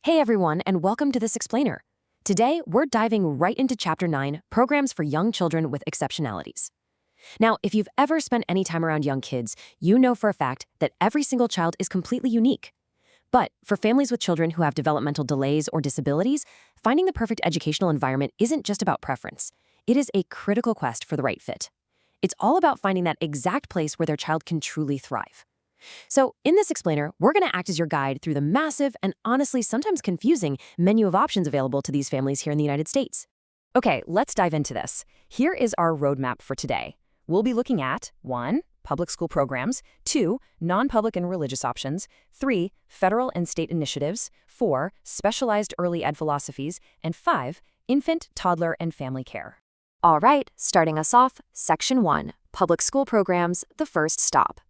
Hey everyone, and welcome to this explainer. Today, we're diving right into Chapter 9, Programs for Young Children with Exceptionalities. Now, if you've ever spent any time around young kids, you know for a fact that every single child is completely unique. But for families with children who have developmental delays or disabilities, finding the perfect educational environment isn't just about preference. It is a critical quest for the right fit. It's all about finding that exact place where their child can truly thrive. So, in this explainer, we're going to act as your guide through the massive and honestly sometimes confusing menu of options available to these families here in the United States. Okay, let's dive into this. Here is our roadmap for today. We'll be looking at 1. Public school programs, 2. Non-public and religious options, 3. Federal and state initiatives, 4. Specialized early ed philosophies, and 5. Infant, toddler, and family care. All right, starting us off, Section 1. Public school programs, the first stop.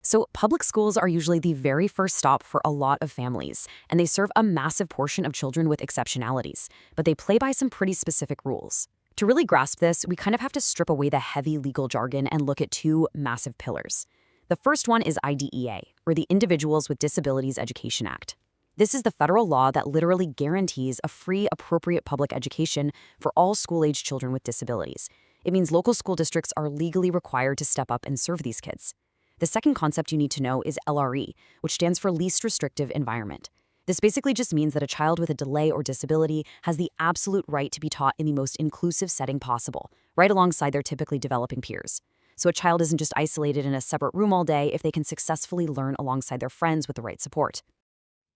So public schools are usually the very first stop for a lot of families, and they serve a massive portion of children with exceptionalities, but they play by some pretty specific rules. To really grasp this, we kind of have to strip away the heavy legal jargon and look at two massive pillars. The first one is IDEA, or the Individuals with Disabilities Education Act. This is the federal law that literally guarantees a free, appropriate public education for all school-age children with disabilities. It means local school districts are legally required to step up and serve these kids. The second concept you need to know is LRE, which stands for Least Restrictive Environment. This basically just means that a child with a delay or disability has the absolute right to be taught in the most inclusive setting possible, right alongside their typically developing peers. So a child isn't just isolated in a separate room all day if they can successfully learn alongside their friends with the right support.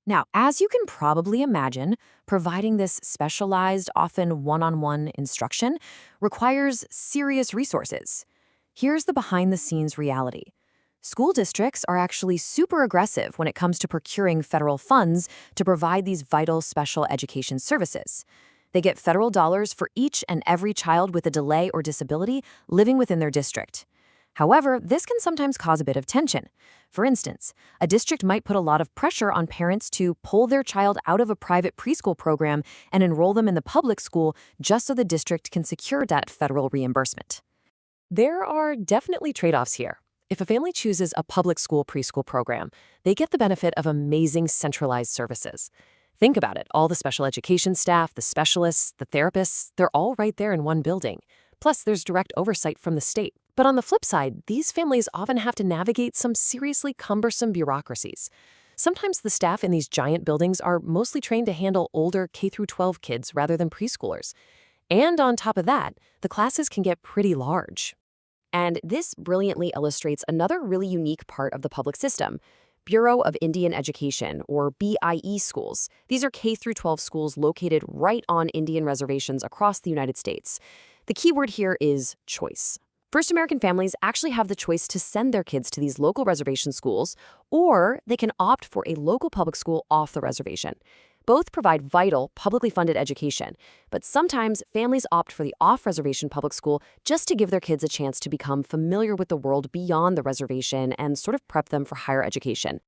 Now, as you can probably imagine, providing this specialized, often one-on-one instruction requires serious resources. Here's the behind-the-scenes reality. School districts are actually super aggressive when it comes to procuring federal funds to provide these vital special education services. They get federal dollars for each and every child with a delay or disability living within their district. However, this can sometimes cause a bit of tension. For instance, a district might put a lot of pressure on parents to pull their child out of a private preschool program and enroll them in the public school just so the district can secure that federal reimbursement. There are definitely trade-offs here. If a family chooses a public school preschool program, they get the benefit of amazing centralized services. Think about it, all the special education staff, the specialists, the therapists, they're all right there in one building. Plus, there's direct oversight from the state. But on the flip side, these families often have to navigate some seriously cumbersome bureaucracies. Sometimes the staff in these giant buildings are mostly trained to handle older K-12 kids rather than preschoolers. And on top of that, the classes can get pretty large. And this brilliantly illustrates another really unique part of the public system, Bureau of Indian Education, or BIE schools. These are K-12 schools located right on Indian reservations across the United States. The key word here is choice. First American families actually have the choice to send their kids to these local reservation schools, or they can opt for a local public school off the reservation. Both provide vital, publicly funded education, but sometimes families opt for the off-reservation public school just to give their kids a chance to become familiar with the world beyond the reservation and sort of prep them for higher education.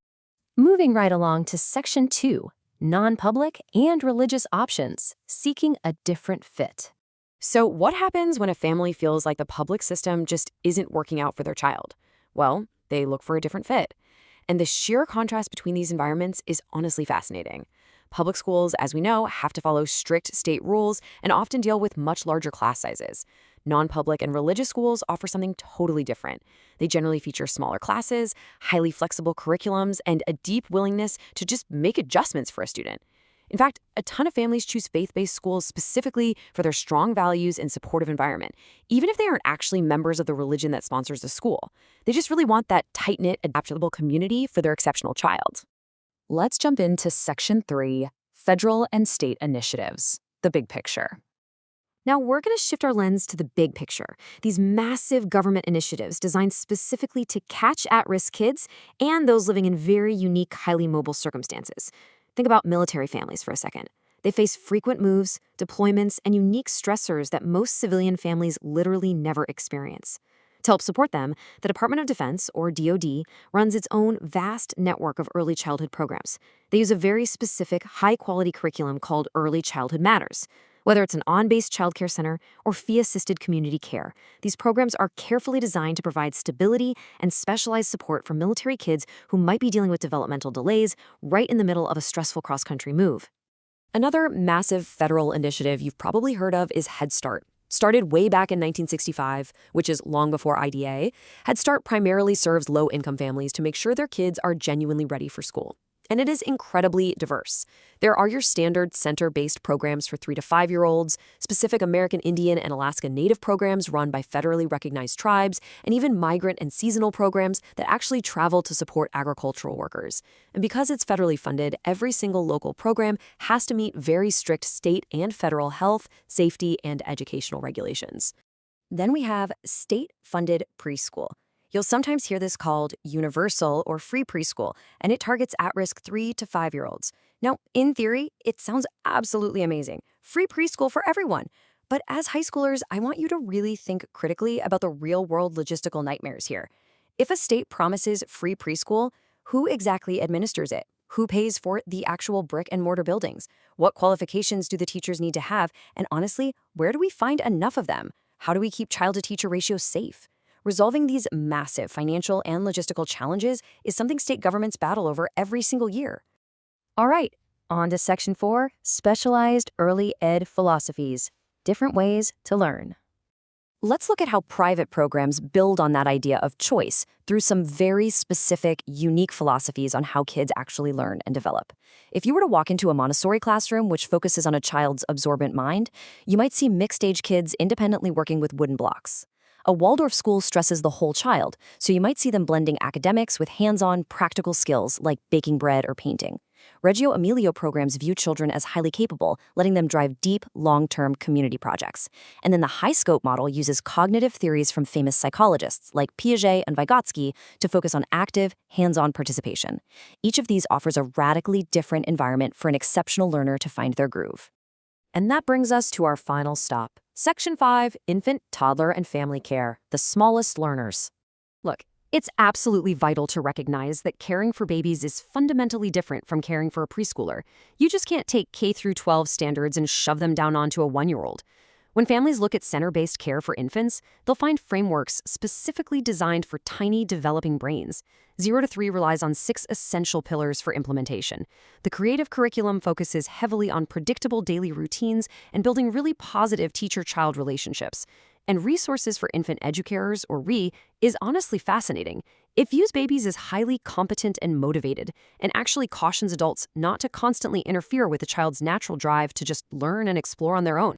Moving right along to Section 2, Non-Public and Religious Options, Seeking a Different Fit. So what happens when a family feels like the public system just isn't working out for their child? Well, they look for a different fit. And the sheer contrast between these environments is honestly fascinating. Public schools, as we know, have to follow strict state rules and often deal with much larger class sizes. Non-public and religious schools offer something totally different. They generally feature smaller classes, highly flexible curriculums, and a deep willingness to just make adjustments for a student. In fact, a ton of families choose faith-based schools specifically for their strong values and supportive environment, even if they aren't actually members of the religion that sponsors the school. They just really want that tight-knit, adaptable community for their exceptional child. Let's jump into Section 3, Federal and State Initiatives, the big picture. Now, we're going to shift our lens to the big picture, these massive government initiatives designed specifically to catch at-risk kids and those living in very unique, highly mobile circumstances. Think about military families for a second. They face frequent moves, deployments, and unique stressors that most civilian families literally never experience. To help support them, the Department of Defense, or DoD, runs its own vast network of early childhood programs. They use a very specific, high-quality curriculum called Early Childhood Matters. Whether it's an on-base childcare center or fee-assisted community care, these programs are carefully designed to provide stability and specialized support for military kids who might be dealing with developmental delays right in the middle of a stressful cross-country move. Another massive federal initiative you've probably heard of is Head Start. Started way back in 1965, which is long before IDA, Head Start primarily serves low-income families to make sure their kids are genuinely ready for school. And it is incredibly diverse. There are your standard center-based programs for 3 to 5-year-olds, specific American Indian and Alaska Native programs run by federally recognized tribes, and even migrant and seasonal programs that actually travel to support agricultural workers. And because it's federally funded, every single local program has to meet very strict state and federal health, safety, and educational regulations. Then we have state-funded preschool. You'll sometimes hear this called universal or free preschool, and it targets at-risk 3 to 5-year-olds. Now, in theory, it sounds absolutely amazing. Free preschool for everyone. But as high schoolers, I want you to really think critically about the real-world logistical nightmares here. If a state promises free preschool, who exactly administers it? Who pays for the actual brick-and-mortar buildings? What qualifications do the teachers need to have? And honestly, where do we find enough of them? How do we keep child-to-teacher ratios safe? Resolving these massive financial and logistical challenges is something state governments battle over every single year. All right, on to Section 4, Specialized Early Ed Philosophies, Different Ways to Learn. Let's look at how private programs build on that idea of choice through some very specific, unique philosophies on how kids actually learn and develop. If you were to walk into a Montessori classroom, which focuses on a child's absorbent mind, you might see mixed-age kids independently working with wooden blocks. A Waldorf school stresses the whole child, so you might see them blending academics with hands-on, practical skills like baking bread or painting. Reggio Emilio programs view children as highly capable, letting them drive deep, long-term community projects. And then the high-scope model uses cognitive theories from famous psychologists like Piaget and Vygotsky to focus on active, hands-on participation. Each of these offers a radically different environment for an exceptional learner to find their groove. And that brings us to our final stop. Section 5, Infant, Toddler, and Family Care, the smallest learners. Look, it's absolutely vital to recognize that caring for babies is fundamentally different from caring for a preschooler. You just can't take K through 12 standards and shove them down onto a 1-year-old. When families look at center-based care for infants, they'll find frameworks specifically designed for tiny, developing brains. 0 to 3 relies on 6 essential pillars for implementation. The creative curriculum focuses heavily on predictable daily routines and building really positive teacher-child relationships. And resources for infant educators, or RE, is honestly fascinating. It views babies as highly competent and motivated, and actually cautions adults not to constantly interfere with a child's natural drive to just learn and explore on their own.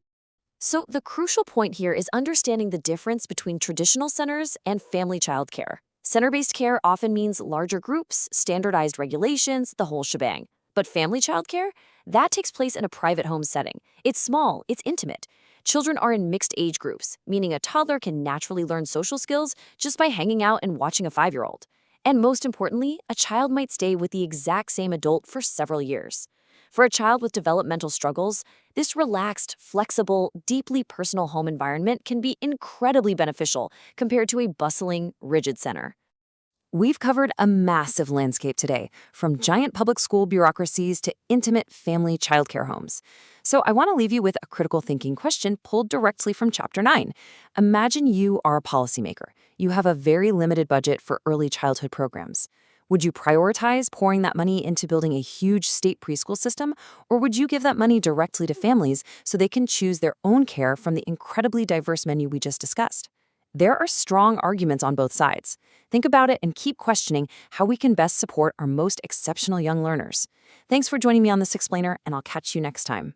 So the crucial point here is understanding the difference between traditional centers and family child care. Center-based care often means larger groups, standardized regulations, the whole shebang. But family child care? That takes place in a private home setting. It's small, it's intimate. Children are in mixed age groups, meaning a toddler can naturally learn social skills just by hanging out and watching a 5-year-old. And most importantly, a child might stay with the exact same adult for several years. For a child with developmental struggles, this relaxed, flexible, deeply personal home environment can be incredibly beneficial compared to a bustling, rigid center. We've covered a massive landscape today, from giant public school bureaucracies to intimate family childcare homes. So I want to leave you with a critical thinking question pulled directly from Chapter 9. Imagine you are a policymaker. You have a very limited budget for early childhood programs. Would you prioritize pouring that money into building a huge state preschool system, or would you give that money directly to families so they can choose their own care from the incredibly diverse menu we just discussed? There are strong arguments on both sides. Think about it and keep questioning how we can best support our most exceptional young learners. Thanks for joining me on this explainer, and I'll catch you next time.